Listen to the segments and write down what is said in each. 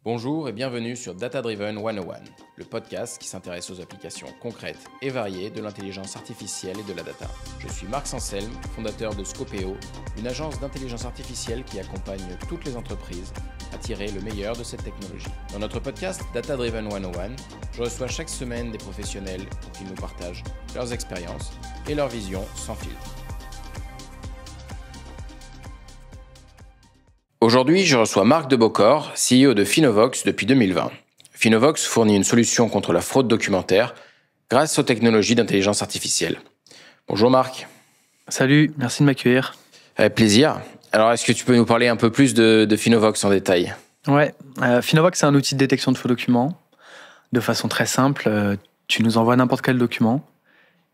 Bonjour et bienvenue sur Data Driven 101, le podcast qui s'intéresse aux applications concrètes et variées de l'intelligence artificielle et de la data. Je suis Marc Sanselme, fondateur de Scopeo, une agence d'intelligence artificielle qui accompagne toutes les entreprises à tirer le meilleur de cette technologie. Dans notre podcast Data Driven 101, je reçois chaque semaine des professionnels pour qu'ils nous partagent leurs expériences et leurs visions sans filtre. Aujourd'hui, je reçois Marc Debocor, CEO de Finovox depuis 2020. Finovox fournit une solution contre la fraude documentaire grâce aux technologies d'intelligence artificielle. Bonjour Marc. Salut, merci de m'accueillir. Avec plaisir. Alors, est-ce que tu peux nous parler un peu plus de Finovox en détail ? Ouais, Finovox, c'est un outil de détection de faux documents. De façon très simple, tu nous envoies n'importe quel document,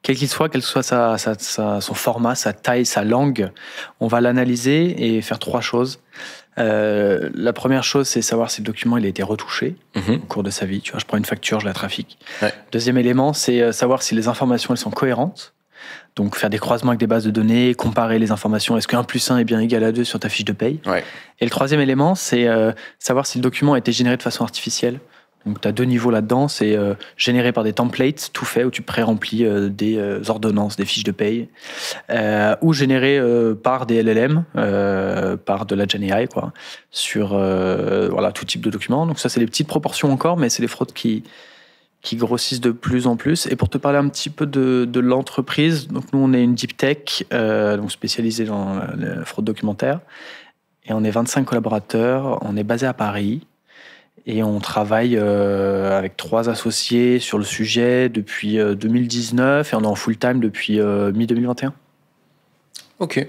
quel que soit son format, sa taille, sa langue. On va l'analyser et faire trois choses. La première chose, c'est savoir si le document il a été retouché au cours de sa vie. Tu vois, je prends une facture, je la trafique. Ouais. Deuxième élément, c'est savoir si les informations elles sont cohérentes. Donc faire des croisements avec des bases de données, comparer les informations. Est-ce que 1 + 1 est bien égal à 2 sur ta fiche de paye ? Ouais. Et le troisième élément, c'est savoir si le document a été généré de façon artificielle. Donc, tu as 2 niveaux là-dedans. C'est généré par des templates, tout fait, où tu pré-remplis des ordonnances, des fiches de paye, ou généré par des LLM, par de la GenAI, quoi, sur voilà, tout type de documents. Donc, ça, c'est des petites proportions encore, mais c'est des fraudes qui grossissent de plus en plus. Et pour te parler un petit peu de l'entreprise, donc nous, on est une deep tech donc spécialisée dans la fraude documentaire. Et on est 25 collaborateurs. On est basé à Paris. Et on travaille avec 3 associés sur le sujet depuis 2019 et on est en full-time depuis mi-2021. Ok.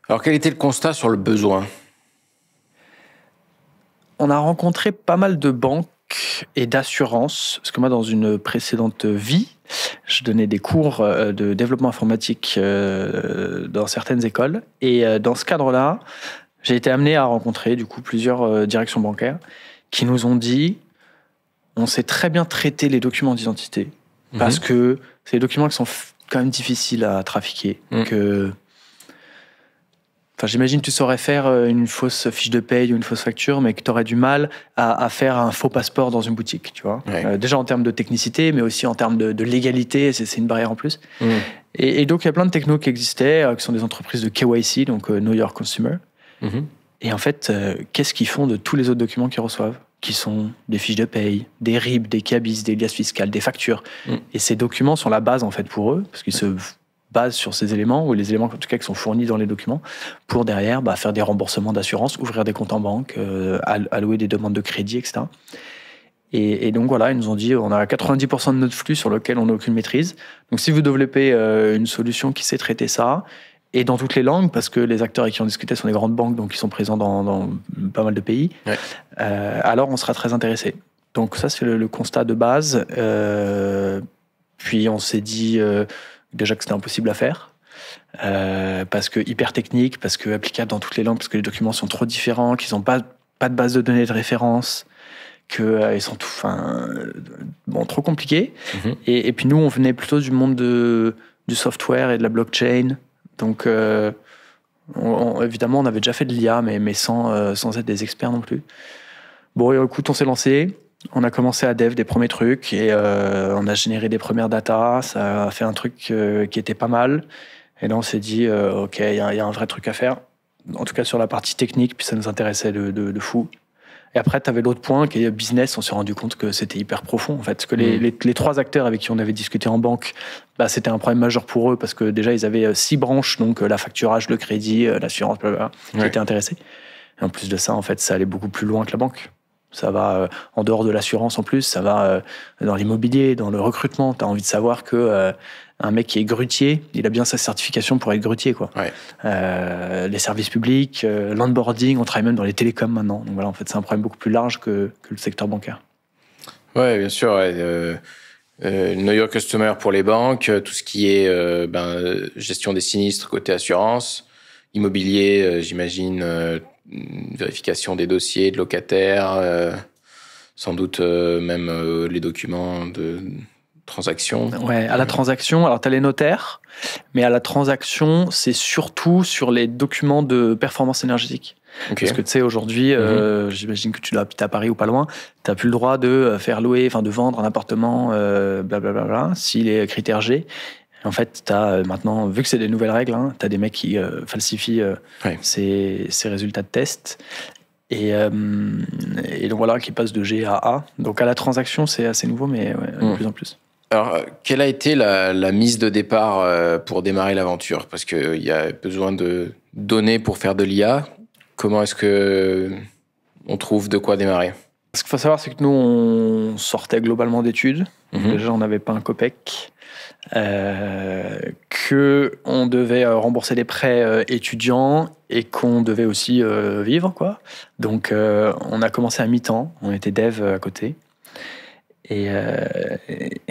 Alors, quel était le constat sur le besoin ? On a rencontré pas mal de banques et d'assurances, parce que moi, dans une précédente vie, je donnais des cours de développement informatique dans certaines écoles. Et dans ce cadre-là, j'ai été amené à rencontrer du coup plusieurs directions bancaires qui nous ont dit on sait très bien traiter les documents d'identité parce que c'est des documents qui sont quand même difficiles à trafiquer. J'imagine que tu saurais faire une fausse fiche de paye ou une fausse facture, mais que tu aurais du mal à faire un faux passeport dans une boutique, tu vois. Ouais. Déjà en termes de technicité, mais aussi en termes de légalité, c'est une barrière en plus. Et donc, il y a plein de technos qui existaient, qui sont des entreprises de KYC, donc Know Your Consumer. Et en fait, qu'est-ce qu'ils font de tous les autres documents qu'ils reçoivent ? Qui sont des fiches de paye, des RIB, des cabis, des liasses fiscales, des factures. Et ces documents sont la base en fait pour eux, parce qu'ils se basent sur ces éléments, ou les éléments en tout cas qui sont fournis dans les documents, pour derrière faire des remboursements d'assurance, ouvrir des comptes en banque, allouer des demandes de crédit, etc. Et donc voilà, ils nous ont dit on a 90% de notre flux sur lequel on n'a aucune maîtrise. Donc si vous développez une solution qui sait traiter ça, et dans toutes les langues, parce que les acteurs avec qui on discutait sont des grandes banques, donc ils sont présents dans pas mal de pays, alors on sera très intéressés. Donc ça, c'est le constat de base. Puis on s'est dit déjà que c'était impossible à faire, parce que hyper technique, parce que applicable dans toutes les langues, parce que les documents sont trop différents, qu'ils n'ont pas de base de données de référence, qu'ils sont trop compliqués. Et puis nous, on venait plutôt du monde du software et de la blockchain. Donc, évidemment, on avait déjà fait de l'IA, mais sans être des experts non plus. Bon, écoute, on s'est lancé. On a commencé à dev des premiers trucs et on a généré des premières datas. Ça a fait un truc qui était pas mal. Et là, on s'est dit, OK, il y a un vrai truc à faire. En tout cas, sur la partie technique, puis ça nous intéressait de fou. Et après, tu avais l'autre point qui est business. On s'est rendu compte que c'était hyper profond, en fait. Parce que les 3 acteurs avec qui on avait discuté en banque, c'était un problème majeur pour eux parce que déjà, ils avaient 6 branches, donc la facturage, le crédit, l'assurance, qui étaient intéressés. Et en plus de ça, en fait, ça allait beaucoup plus loin que la banque. Ça va en dehors de l'assurance en plus, ça va dans l'immobilier, dans le recrutement. Tu as envie de savoir que un mec qui est grutier, il a bien sa certification pour être grutier, quoi. Les services publics, l'onboarding, on travaille même dans les télécoms maintenant. Donc voilà, en fait, c'est un problème beaucoup plus large que le secteur bancaire. Ouais, bien sûr. Know Your Customer pour les banques, tout ce qui est gestion des sinistres côté assurance, immobilier, j'imagine, vérification des dossiers de locataires, sans doute même les documents de transaction. Ouais, à la transaction, alors tu as les notaires, mais à la transaction, c'est surtout sur les documents de performance énergétique. Okay. Parce que tu sais, aujourd'hui, j'imagine que tu dois habiter à Paris ou pas loin, tu n'as plus le droit de faire louer, enfin de vendre un appartement, blablabla, s'il est critère G. En fait, tu as maintenant, vu que c'est des nouvelles règles, tu as des mecs qui falsifient ces résultats de test. Et donc voilà, qui passent de G à A. Donc à la transaction, c'est assez nouveau, mais de plus en plus. Alors, quelle a été la mise de départ pour démarrer l'aventure? Parce qu'il y a besoin de données pour faire de l'IA. Comment est-ce qu'on trouve de quoi démarrer? Ce qu'il faut savoir, c'est que nous, on sortait globalement d'études. Déjà, on n'avait pas un copec. Qu'on devait rembourser des prêts étudiants et qu'on devait aussi vivre, quoi. Donc, on a commencé à mi-temps. On était dev à côté. Et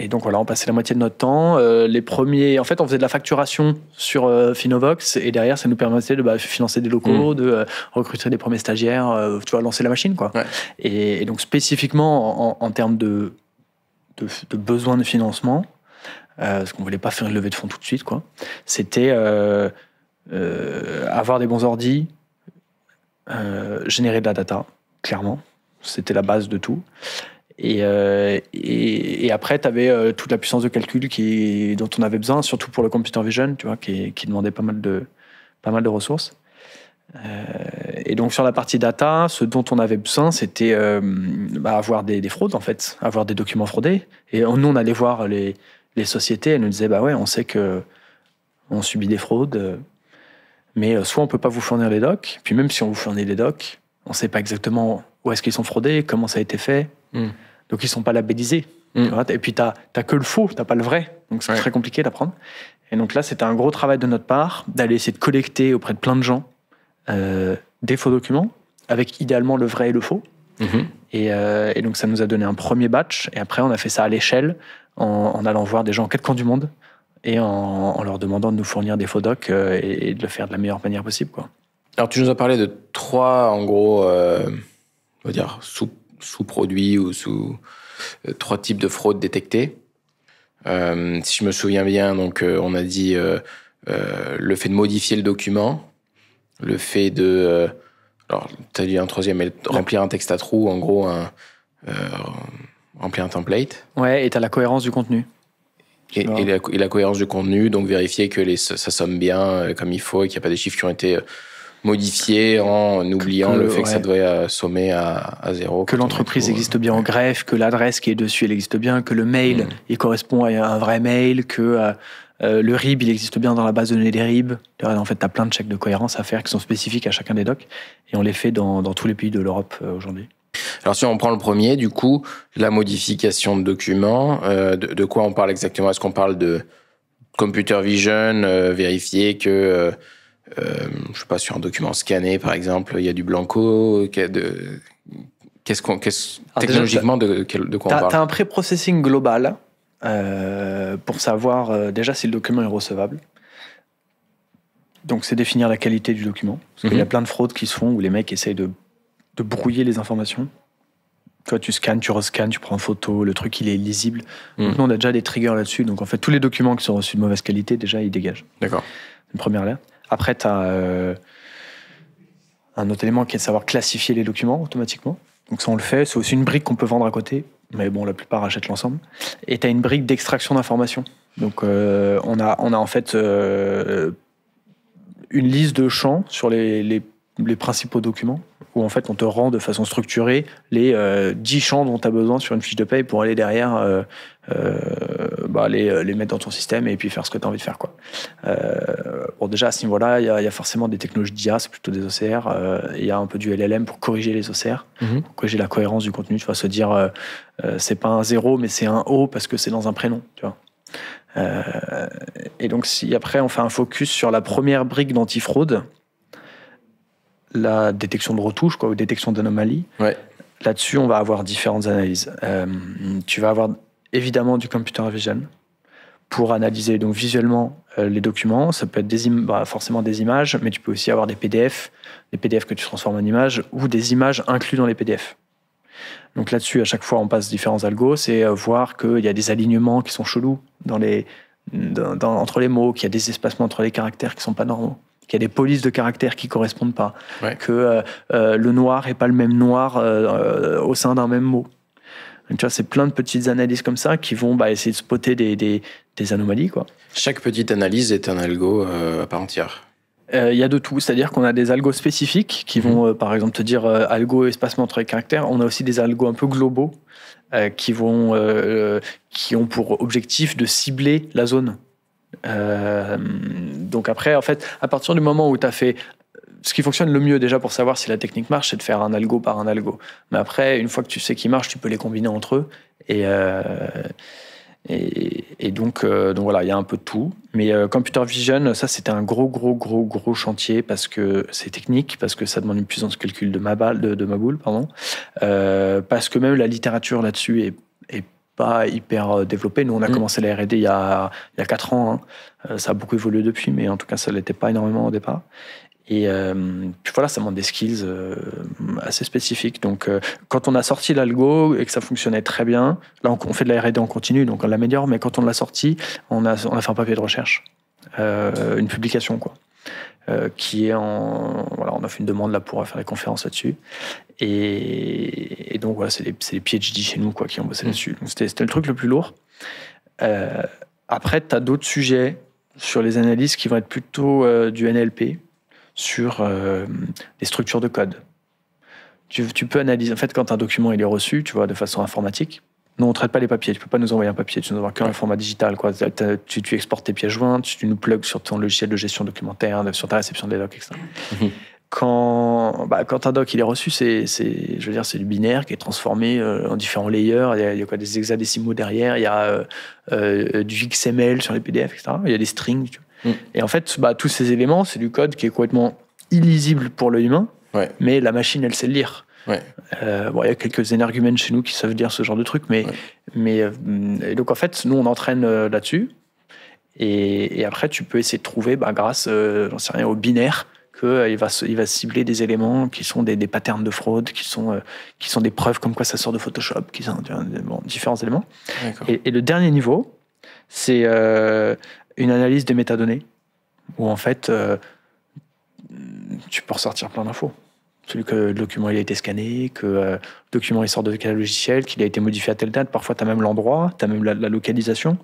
donc voilà, on passait la moitié de notre temps. Les premiers, en fait, on faisait de la facturation sur Finovox et derrière, ça nous permettait de financer des locaux, de recruter des premiers stagiaires, tu vois, lancer la machine, quoi. Ouais. Et donc spécifiquement en termes de besoin de financement, parce qu'on voulait pas faire une levée de fonds tout de suite, quoi. C'était avoir des bons ordis, générer de la data, clairement. C'était la base de tout. Et après, tu avais toute la puissance de calcul dont on avait besoin, surtout pour le computer vision, tu vois, qui demandait pas mal de ressources. Et donc sur la partie data, ce dont on avait besoin, c'était avoir des fraudes, en fait, avoir des documents fraudés. Et nous, on allait voir les sociétés, elles nous disaient, bah ouais, on sait que on subit des fraudes, mais soit on peut pas vous fournir les docs, puis même si on vous fournit les docs, on sait pas exactement où est-ce qu'ils sont fraudés, comment ça a été fait. Donc ils sont pas labellisés. Tu vois, et puis t'as que le faux, t'as pas le vrai. Donc c'est très compliqué d'apprendre. Et donc là, c'était un gros travail de notre part d'aller essayer de collecter auprès de plein de gens des faux documents, avec idéalement le vrai et le faux. Et donc ça nous a donné un premier batch. Et après, on a fait ça à l'échelle, en allant voir des gens aux quatre coins du monde et en leur demandant de nous fournir des faux docs et de le faire de la meilleure manière possible, quoi. Alors tu nous as parlé de 3, en gros, on va dire sous-produits ou 3 types de fraudes détectées. Si je me souviens bien, donc on a dit le fait de modifier le document, le fait de alors tu as dit un troisième, mais remplir un texte à trous, en gros remplir un template. Ouais, et tu as la cohérence du contenu. Et la cohérence du contenu, donc vérifier que ça somme bien comme il faut et qu'il n'y a pas des chiffres qui ont été modifiés en oubliant le fait que ça doit sommer à 0. Que l'entreprise existe bien en greffe, que l'adresse qui est dessus, elle existe bien, que le mail, il correspond à un vrai mail, que le RIB, il existe bien dans la base de données des RIB. En fait, tu as plein de checks de cohérence à faire qui sont spécifiques à chacun des docs et on les fait dans tous les pays de l'Europe aujourd'hui. Alors si on prend le premier, du coup, la modification de documents, de quoi on parle exactement? Est-ce qu'on parle de computer vision, vérifier que, je sais pas, sur un document scanné, par exemple, il y a du blanco, technologiquement, de quoi on parle? Tu as un pré-processing global pour savoir déjà si le document est recevable. Donc c'est définir la qualité du document. Parce qu'il y a plein de fraudes qui se font où les mecs essayent de brouiller les informations. Toi, tu scannes, tu rescannes, tu prends en photo, le truc, il est lisible. Donc, nous, on a déjà des triggers là-dessus. Donc, en fait, tous les documents qui sont reçus de mauvaise qualité, déjà, ils dégagent. D'accord. Une première alerte. Après, tu as un autre élément qui est de savoir classifier les documents automatiquement. Donc, ça, on le fait. C'est aussi une brique qu'on peut vendre à côté. Mais bon, la plupart achètent l'ensemble. Et tu as une brique d'extraction d'informations. Donc, on a en fait une liste de champs sur les principaux documents, où en fait on te rend de façon structurée les 10 champs dont tu as besoin sur une fiche de paye pour aller derrière les mettre dans ton système et puis faire ce que tu as envie de faire, quoi. Bon, déjà à ce niveau-là, il y a forcément des technologies d'IA, c'est plutôt des OCR, il y a un peu du LLM pour corriger les OCR, pour corriger la cohérence du contenu, tu vas se dire c'est pas un 0 mais c'est un O parce que c'est dans un prénom, tu vois. Et donc si après on fait un focus sur la première brique d'antifraude, la détection de retouches, ou détection d'anomalies. Ouais. Là-dessus, on va avoir différentes analyses. Tu vas avoir évidemment du computer vision pour analyser donc visuellement les documents. Ça peut être forcément des images, mais tu peux aussi avoir des PDF que tu transformes en images ou des images inclus dans les PDF. Donc là-dessus, à chaque fois, on passe différents algos. C'est voir qu'il y a des alignements qui sont chelous entre les mots, qu'il y a des espacements entre les caractères qui ne sont pas normaux. qu'il y a des polices de caractères qui correspondent pas, Ouais. que le noir est pas le même noir au sein d'un même mot. Donc, tu vois, c'est plein de petites analyses comme ça qui vont essayer de spotter des anomalies, quoi. Chaque petite analyse est un algo à part entière. Il y a de tout, c'est-à-dire qu'on a des algos spécifiques qui vont, par exemple, te dire algo espacement entre les caractères. On a aussi des algos un peu globaux qui ont pour objectif de cibler la zone. Donc après, en fait, à partir du moment où tu as fait ce qui fonctionne le mieux déjà pour savoir si la technique marche, c'est de faire un algo par un algo. Mais après, une fois que tu sais qu'ils marchent, tu peux les combiner entre eux. Et donc voilà, il y a un peu de tout. Mais Computer Vision, ça c'était un gros chantier parce que c'est technique, parce que ça demande une puissance de calcul de ma boule, parce que même la littérature là-dessus est pas hyper développée. Nous, on a commencé la R&D il y a 4 ans. Ça a beaucoup évolué depuis, mais en tout cas, ça l'était pas énormément au départ. Et puis voilà, ça demande des skills assez spécifiques. Donc, quand on a sorti l'algo et que ça fonctionnait très bien, là, on fait de la R&D en continu, donc on l'améliore. Mais quand on l'a sorti, on a fait un papier de recherche, une publication, quoi, qui est voilà, on a fait une demande là pour faire des conférences là-dessus. Et donc voilà, c'est les PhD chez nous, quoi, qui ont bossé là-dessus. Donc, c'était le truc le plus lourd. Après, tu as d'autres sujets sur les analyses qui vont être plutôt du NLP, sur les structures de code. Tu peux analyser, en fait, quand un document il est reçu, tu vois, de façon informatique. Nous, on ne traite pas les papiers. Tu ne peux pas nous envoyer un papier. Tu nous envoies qu'un format digital, quoi. Tu exportes tes pièces jointes, tu nous plugs sur ton logiciel de gestion documentaire, sur ta réception des docs, etc. Quand un doc il est reçu, c'est du binaire qui est transformé en différents layers. Il y a quoi, des hexadécimaux derrière. Il y a du XML sur les PDF, etc. Il y a des strings. Tu vois. Et en fait, tous ces éléments, c'est du code qui est complètement illisible pour l'œil humain, mais la machine, elle sait le lire. Ouais. Il y a quelques énergumènes chez nous qui savent lire ce genre de trucs, mais et donc en fait, nous, on entraîne là-dessus. Et après, tu peux essayer de trouver, grâce, j'en sais rien, au binaire, qu'il va cibler des éléments qui sont des patterns de fraude, qui sont des preuves comme quoi ça sort de Photoshop, qui sont différents éléments. Et le dernier niveau, c'est une analyse des métadonnées, où en fait, tu peux ressortir plein d'infos. Celui que le document il a été scanné, que le document il sort de quel logiciel, qu'il a été modifié à telle date. Parfois, tu as même l'endroit, tu as même la localisation.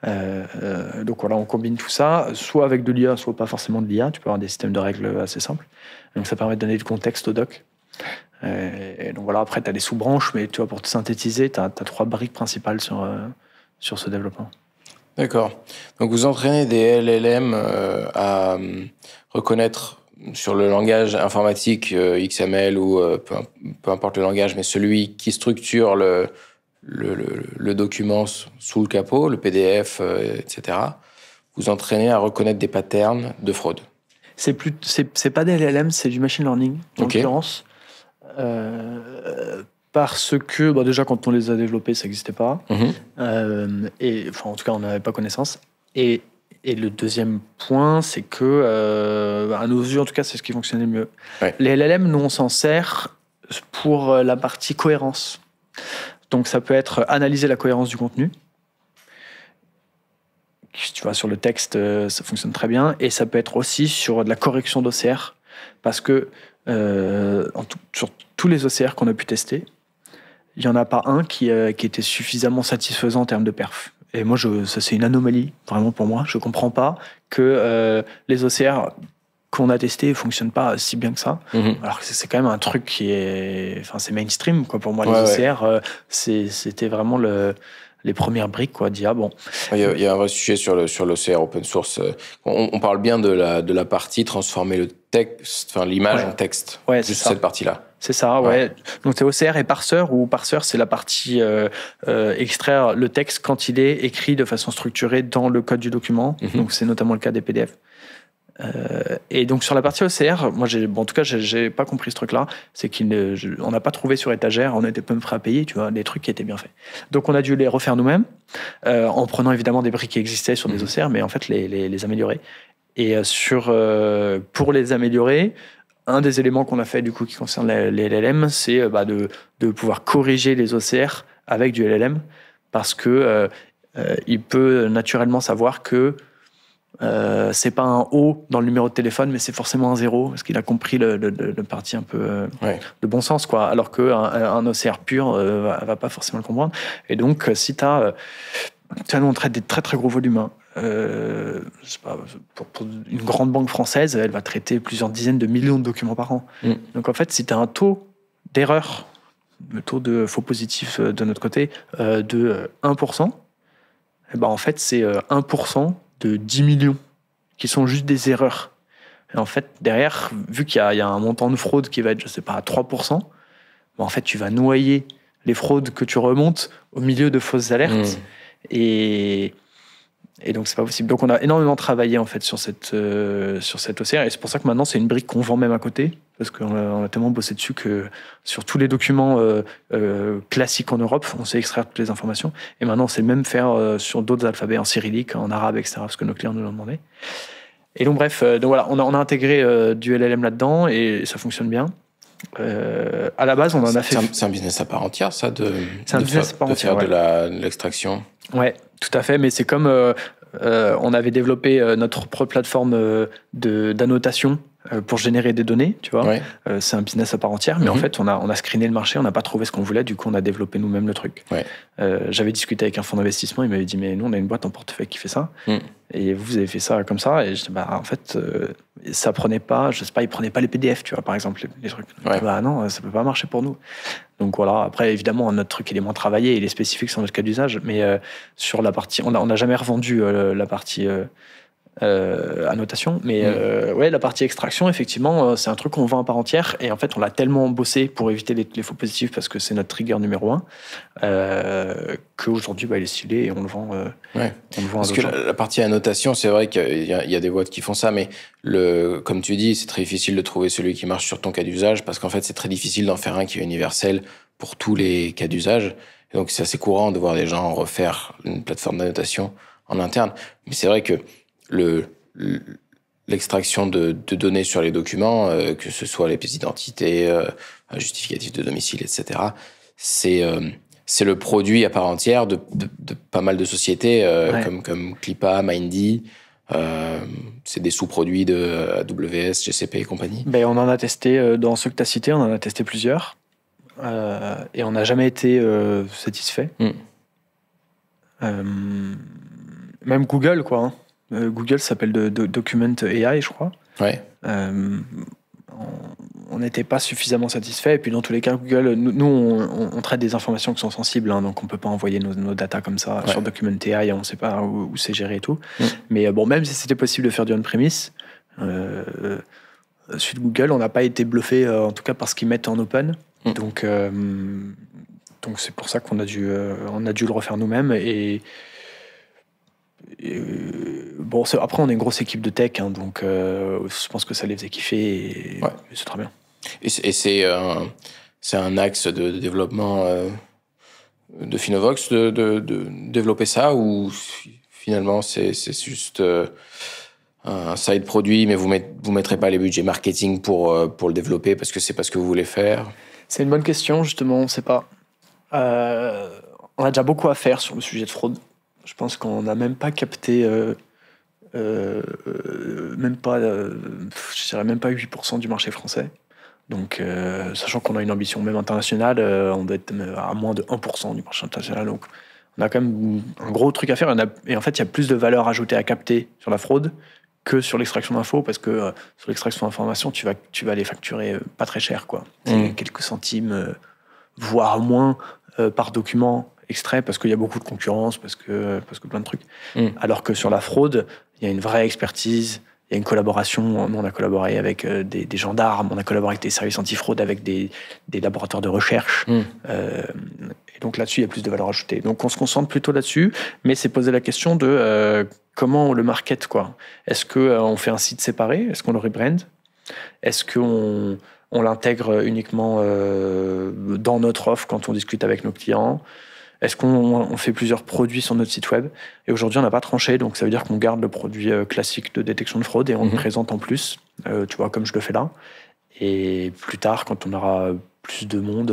Donc voilà, on combine tout ça, soit avec de l'IA, soit pas forcément de l'IA. Tu peux avoir des systèmes de règles assez simples. Donc ça permet de donner du contexte au doc. Et donc voilà, après, tu as des sous-branches, mais tu vois, pour te synthétiser, tu as 3 briques principales sur ce développement. D'accord. Donc vous entraînez des LLM à reconnaître sur le langage informatique XML ou peu importe le langage, mais celui qui structure le document sous le capot, le PDF, etc. Vous entraînez à reconnaître des patterns de fraude. C'est pas des LLM, c'est du machine learning, en l'occurrence. Parce que, déjà, quand on les a développés, ça n'existait pas. Et, en tout cas, on n'avait pas connaissance. Et le deuxième point, c'est que, à nos yeux, en tout cas, c'est ce qui fonctionnait le mieux. Les LLM, nous, on s'en sert pour la partie cohérence. Donc, ça peut être analyser la cohérence du contenu. Tu vois, sur le texte, ça fonctionne très bien. Et ça peut être aussi sur de la correction d'OCR. Parce que, sur tous les OCR qu'on a pu tester, il n'y en a pas un qui était suffisamment satisfaisant en termes de perf. Et moi, ça c'est une anomalie, vraiment pour moi. Je ne comprends pas que les OCR qu'on a testés ne fonctionnent pas si bien que ça. Alors que c'est quand même un truc qui est... Enfin, c'est mainstream, quoi, pour moi, les OCR. C'était vraiment les premières briques, quoi, d'IA. Bon. Il y a un vrai sujet sur l'OCR open source. On parle bien de la partie transformer le texte, enfin l'image en texte. C'est ça. Cette partie-là. C'est ça, Donc c'est OCR et parseur, où parseur, c'est la partie extraire le texte quand il est écrit de façon structurée dans le code du document. Donc c'est notamment le cas des PDF. Et donc sur la partie OCR, moi en tout cas j'ai pas compris ce truc-là, c'est qu'on n'a pas trouvé sur étagère, on était pas prêt à payer, tu vois, des trucs qui étaient bien faits. Donc on a dû les refaire nous-mêmes, en prenant évidemment des briques qui existaient sur des OCR, mais en fait les améliorer. Et pour les améliorer, un des éléments qu'on a fait du coup qui concerne les LLM, c'est de pouvoir corriger les OCR avec du LLM, parce que il peut naturellement savoir que c'est pas un O dans le numéro de téléphone, mais c'est forcément un 0, parce qu'il a compris le parti un peu de bon sens, quoi. Alors qu'un OCR pur va pas forcément le comprendre. Et donc, si nous, on traite des très très gros volumes. Hein. Je sais pas, pour une grande banque française, elle va traiter plusieurs dizaines de millions de documents par an. Donc en fait, si tu as un taux d'erreur, le taux de faux positifs de notre côté, de 1%, et ben en fait, c'est 1% de 10 millions qui sont juste des erreurs. Et en fait, derrière, vu qu'il y a un montant de fraude qui va être, je sais pas, à 3%, ben en fait, tu vas noyer les fraudes que tu remontes au milieu de fausses alertes. Et donc, c'est pas possible. Donc, on a énormément travaillé en fait sur cette OCR. Et c'est pour ça que maintenant, c'est une brique qu'on vend même à côté. Parce qu'on a tellement bossé dessus que sur tous les documents classiques en Europe, on sait extraire toutes les informations. Et maintenant, on sait même faire sur d'autres alphabets, en cyrillique, en arabe, etc. Parce que nos clients nous l'ont demandé. Et donc, bref, donc voilà, on a intégré du LLM là-dedans et ça fonctionne bien. À la base, on en a fait. C'est un business à part entière, ça, c'est un business à part entière, de l'extraction. Ouais, tout à fait. Mais c'est comme on avait développé notre propre plateforme d'annotation pour générer des données, tu vois. Ouais. C'est un business à part entière, mais en fait, on a screené le marché, on n'a pas trouvé ce qu'on voulait, du coup, on a développé nous-mêmes le truc. Ouais. J'avais discuté avec un fonds d'investissement, il m'avait dit, mais nous, on a une boîte en portefeuille qui fait ça, et vous avez fait ça comme ça, et je dis, bah, en fait, ça prenait pas, je sais pas, ils prenaient pas les PDF, tu vois, par exemple, les trucs. Ouais. Bah non, ça peut pas marcher pour nous. Donc voilà, après, évidemment, notre truc, il est moins travaillé, il est spécifique sur notre cas d'usage, mais sur la partie, on n'a jamais revendu la partie annotation, mais ouais, la partie extraction, effectivement, c'est un truc qu'on vend à part entière, et en fait, on l'a tellement bossé pour éviter les faux positifs, parce que c'est notre trigger numéro 1, qu'aujourd'hui, il est stylé, et on le vend, parce que la partie annotation, c'est vrai qu'il y a des boîtes qui font ça, mais comme tu dis, c'est très difficile de trouver celui qui marche sur ton cas d'usage, parce qu'en fait, c'est très difficile d'en faire un qui est universel pour tous les cas d'usage. Et donc, c'est assez courant de voir des gens refaire une plateforme d'annotation en interne. Mais c'est vrai que l'extraction de données sur les documents, que ce soit les pièces d'identité, justificatifs de domicile, etc., c'est le produit à part entière de pas mal de sociétés comme Clipa, Mindy. C'est des sous-produits de AWS, GCP et compagnie. Ben, on en a testé, dans ceux que tu as cités, on en a testé plusieurs. Et on n'a jamais été satisfait. Même Google, quoi. Hein. Google s'appelle Document AI, je crois. Ouais. On n'était pas suffisamment satisfait. Et puis dans tous les cas, Google, nous on traite des informations qui sont sensibles, hein, donc on peut pas envoyer nos datas comme ça sur Document AI, on sait pas où c'est géré et tout. Mais bon, même si c'était possible de faire du on-premise, suite Google, on n'a pas été bluffé, en tout cas par ce qu'ils mettent en open. Donc c'est pour ça qu'on a dû le refaire nous-mêmes. Et bon, après on est une grosse équipe de tech, hein, donc je pense que ça les faisait kiffer et c'est très bien. Et c'est un axe de développement de Finovox de développer ça, ou finalement c'est juste un side produit, mais vous mettrez pas les budgets marketing pour le développer parce que c'est pas ce que vous voulez faire? C'est une bonne question, justement, on ne sait pas. On a déjà beaucoup à faire sur le sujet de fraude. Je pense qu'on n'a même pas capté, même pas 8% du marché français. Donc, sachant qu'on a une ambition même internationale, on doit être à moins de 1% du marché international. Donc, on a quand même un gros truc à faire. Et en fait, il y a plus de valeur ajoutée à capter sur la fraude que sur l'extraction d'infos, parce que sur l'extraction d'informations, tu vas les facturer pas très cher, quoi. Quelques centimes, voire moins par document extrait, parce qu'il y a beaucoup de concurrence, parce que plein de trucs. Alors que sur la fraude, il y a une vraie expertise, il y a une collaboration. Nous, on a collaboré avec des gendarmes, on a collaboré avec des services antifraude, avec des laboratoires de recherche. Et donc là-dessus, il y a plus de valeur ajoutée. Donc on se concentre plutôt là-dessus, mais c'est poser la question de comment on le market, quoi. Est-ce qu'on fait un site séparé? Est-ce qu'on le rebrand? Est-ce qu'on l'intègre uniquement dans notre offre quand on discute avec nos clients? Est-ce qu'on fait plusieurs produits sur notre site web? Et aujourd'hui, on n'a pas tranché, donc ça veut dire qu'on garde le produit classique de détection de fraude et on le présente en plus, tu vois, comme je le fais là. Et plus tard, quand on aura plus de monde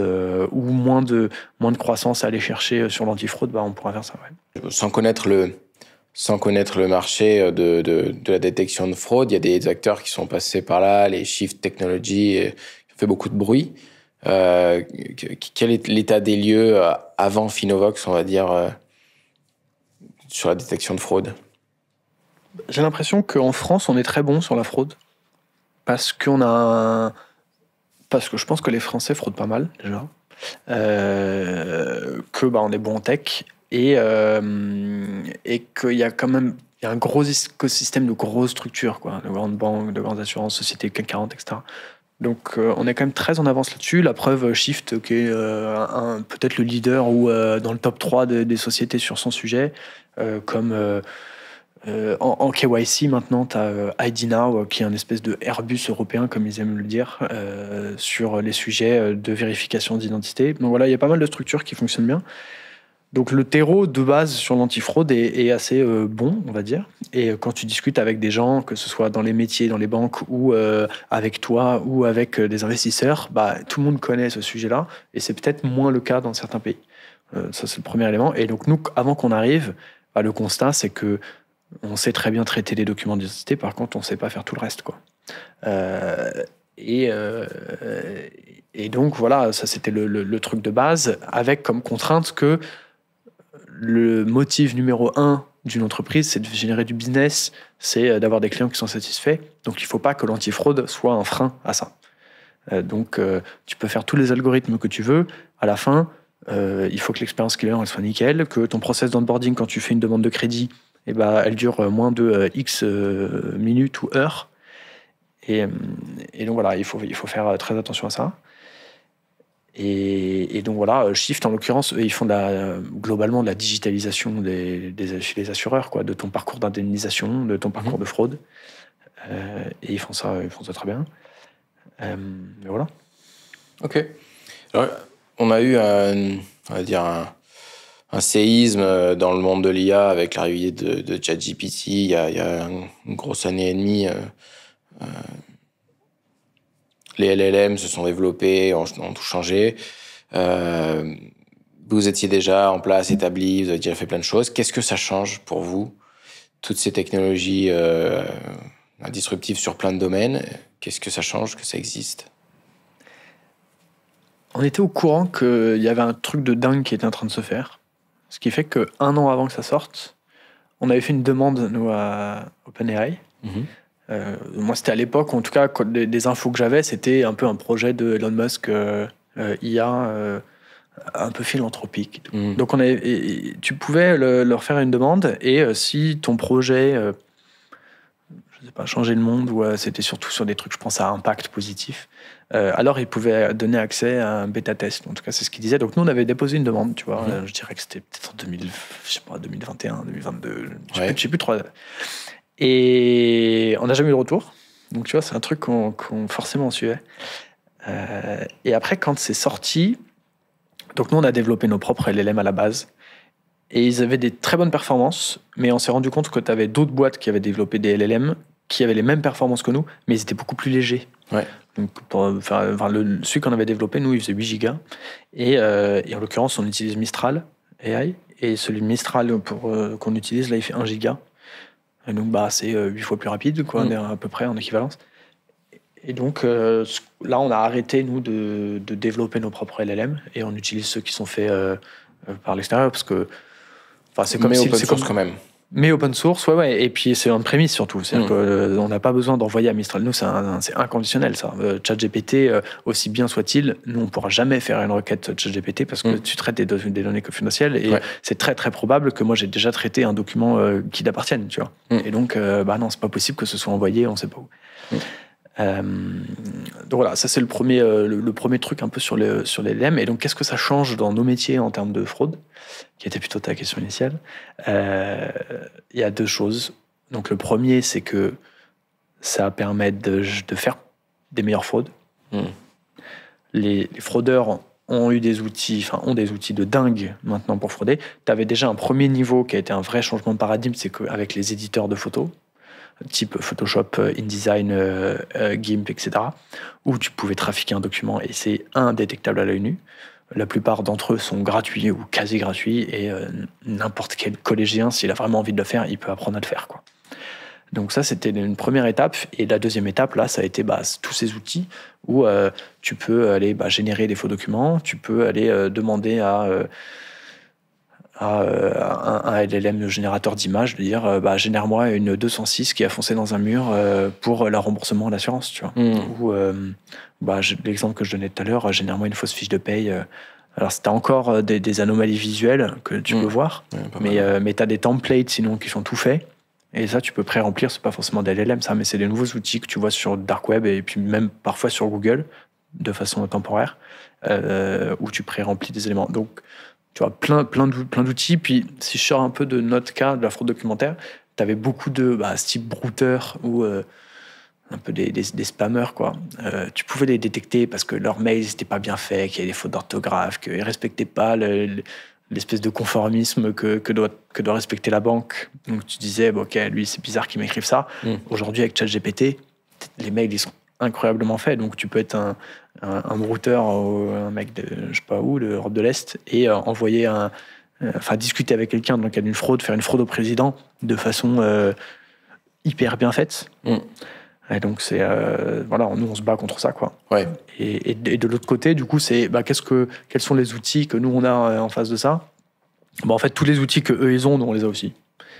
ou moins de croissance à aller chercher sur l'antifraude, on pourra faire ça. Ouais. Sans connaître sans connaître le marché de la détection de fraude. Il y a des acteurs qui sont passés par là, les Shift Technology, qui ont fait beaucoup de bruit. Quel est l'état des lieux avant Finovox, on va dire, sur la détection de fraude? J'ai l'impression qu'en France, on est très bon sur la fraude. Parce que je pense que les Français fraudent pas mal, déjà. On est bon en tech. Et qu'il y a quand même un gros écosystème de grosses structures, quoi, de grandes banques, de grandes assurances, sociétés CAC 40, etc. Donc on est quand même très en avance là-dessus. La preuve, Shift, qui est peut-être le leader ou dans le top 3 des sociétés sur son sujet, en KYC maintenant, tu as ID Now, qui est un espèce de Airbus européen, comme ils aiment le dire, sur les sujets de vérification d'identité. Donc voilà, il y a pas mal de structures qui fonctionnent bien. Donc le terreau de base sur l'antifraude est assez bon, on va dire. Et quand tu discutes avec des gens, que ce soit dans les métiers, dans les banques, ou avec toi, ou avec des investisseurs, tout le monde connaît ce sujet-là. Et c'est peut-être moins le cas dans certains pays. Ça, c'est le premier élément. Et donc nous, avant qu'on arrive, le constat, c'est que on sait très bien traiter les documents d'identité. Par contre, on ne sait pas faire tout le reste, quoi. Et donc voilà, ça c'était le truc de base, avec comme contrainte que le motif numéro 1 d'une entreprise, c'est de générer du business, c'est d'avoir des clients qui sont satisfaits. Donc il ne faut pas que l'antifraude soit un frein à ça. Donc tu peux faire tous les algorithmes que tu veux. À la fin, il faut que l'expérience client elle soit nickel, que ton process d'onboarding, quand tu fais une demande de crédit, elle dure moins de X minutes ou heures. Et donc voilà, il faut faire très attention à ça. Et donc voilà, Shift en l'occurrence, ils font globalement de la digitalisation chez les assureurs, quoi, de ton parcours d'indemnisation, de ton parcours de fraude. Et ils font ça très bien. Et voilà. Ok. Alors, on a eu un séisme dans le monde de l'IA avec l'arrivée de ChatGPT il y a une grosse année et demie. Les LLM se sont développés, ont tout changé. Vous étiez déjà en place, établi, vous avez déjà fait plein de choses. Qu'est-ce que ça change pour vous, toutes ces technologies disruptives sur plein de domaines? Qu'est-ce que ça change, que ça existe? On était au courant qu'il y avait un truc de dingue qui était en train de se faire. Ce qui fait qu'un an avant que ça sorte, on avait fait une demande, nous, à OpenAI. Moi, c'était à l'époque, en tout cas, des infos que j'avais, c'était un peu un projet de Elon Musk, IA, un peu philanthropique. Donc, tu pouvais leur faire une demande, et si ton projet, je sais pas, changeait le monde, ou c'était surtout sur des trucs, je pense, à impact positif, alors ils pouvaient donner accès à un bêta-test. En tout cas, c'est ce qu'ils disaient. Donc, nous, on avait déposé une demande, tu vois. Je dirais que c'était peut-être en 2021, 2022, je sais plus trop. Et on n'a jamais eu de retour. Donc, tu vois, c'est un truc qu'on forcément suivait. Et après, quand c'est sorti, donc nous, on a développé nos propres LLM à la base. Et ils avaient des très bonnes performances, mais on s'est rendu compte que tu avais d'autres boîtes qui avaient développé des LLM qui avaient les mêmes performances que nous, mais ils étaient beaucoup plus légers. Ouais. Donc, celui qu'on avait développé, nous, il faisait 8 gigas. Et en l'occurrence, on utilise Mistral AI. Et celui de Mistral qu'on utilise, là, il fait 1 giga. Et donc, c'est 8 fois plus rapide, quoi. On est à peu près en équivalence. Et donc, là, on a arrêté, nous, de développer nos propres LLM, et on utilise ceux qui sont faits par l'extérieur, parce que c'est comme open source quand même. Mais open source, ouais. Et puis, c'est on-premise surtout. C'est-à-dire qu'on n'a pas besoin d'envoyer à Mistral. Nous, c'est inconditionnel, ça. ChatGPT, aussi bien soit-il, nous, on ne pourra jamais faire une requête ChatGPT parce que tu traites des données confidentielles, et c'est très, très probable que moi, j'ai déjà traité un document qui t'appartienne, tu vois. Et donc, non, c'est pas possible que ce soit envoyé, on ne sait pas où. Donc voilà, ça c'est le premier truc un peu sur les LLM. Et donc qu'est-ce que ça change dans nos métiers en termes de fraude, qui était plutôt ta question initiale? Il y a 2 choses. Donc le premier, c'est que ça permet de faire des meilleures fraudes. Les fraudeurs ont des outils de dingue maintenant pour frauder. Tu avais déjà un premier niveau qui a été un vrai changement de paradigme, c'est qu'avec les éditeurs de photos, type Photoshop, InDesign, GIMP, etc., où tu pouvais trafiquer un document et c'est indétectable à l'œil nu. La plupart d'entre eux sont gratuits ou quasi gratuits et n'importe quel collégien, s'il a vraiment envie de le faire, il peut apprendre à le faire, quoi. Donc ça, c'était une première étape. Et la deuxième étape, là, ça a été tous ces outils où tu peux aller générer des faux documents, tu peux aller demander à un LLM générateur d'images, de dire génère-moi une 206 qui a foncé dans un mur pour le remboursement de l'assurance, tu vois. Ou l'exemple que je donnais tout à l'heure, génère-moi une fausse fiche de paye. Alors c'était encore des anomalies visuelles que tu peux voir, mais tu as des templates sinon qui sont tout faits. Et ça, tu peux pré-remplir, c'est pas forcément des LLM, ça, mais c'est des nouveaux outils que tu vois sur le Dark Web et puis même parfois sur Google, de façon temporaire, où tu pré-remplis des éléments. Donc, tu vois, plein d'outils. Puis, si je sors un peu de notre cas, de la fraude documentaire, tu avais beaucoup de ce type brouteur ou un peu des spammers, quoi. Tu pouvais les détecter parce que leurs mails n'étaient pas bien faits, qu'il y avait des fautes d'orthographe, qu'ils ne respectaient pas l'espèce de conformisme que doit respecter la banque. Donc tu disais, ok, lui, c'est bizarre qu'il m'écrive ça. Aujourd'hui, avec ChatGPT, les mails, ils sont incroyablement faits. Donc tu peux être un brouteur ou un mec de, je sais pas où, de l'Europe de l'Est, et envoyer discuter avec quelqu'un dans le cas d'une fraude, faire une fraude au président de façon hyper bien faite. Et donc c'est nous on se bat contre ça, quoi. Ouais. Et de l'autre côté, du coup, c'est quels sont les outils que nous on a en face de ça. En fait, tous les outils que eux ils ont, nous on les a aussi.